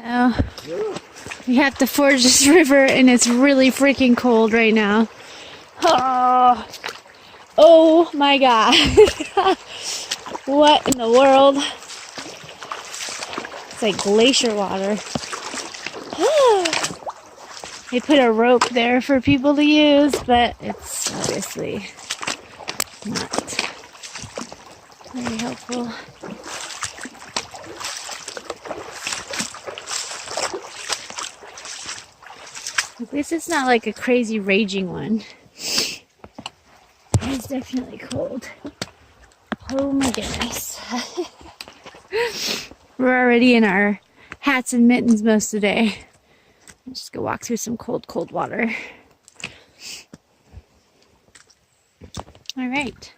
Oh, we have to forge this river and it's really freaking cold right now. Oh my God. What in the world? It's like glacier water. They put a rope there for people to use, but it's obviously not very helpful. At least it's not like a crazy raging one. It's definitely cold. Oh my goodness. We're already in our hats and mittens most of the day. Let's just go walk through some cold, cold water. All right.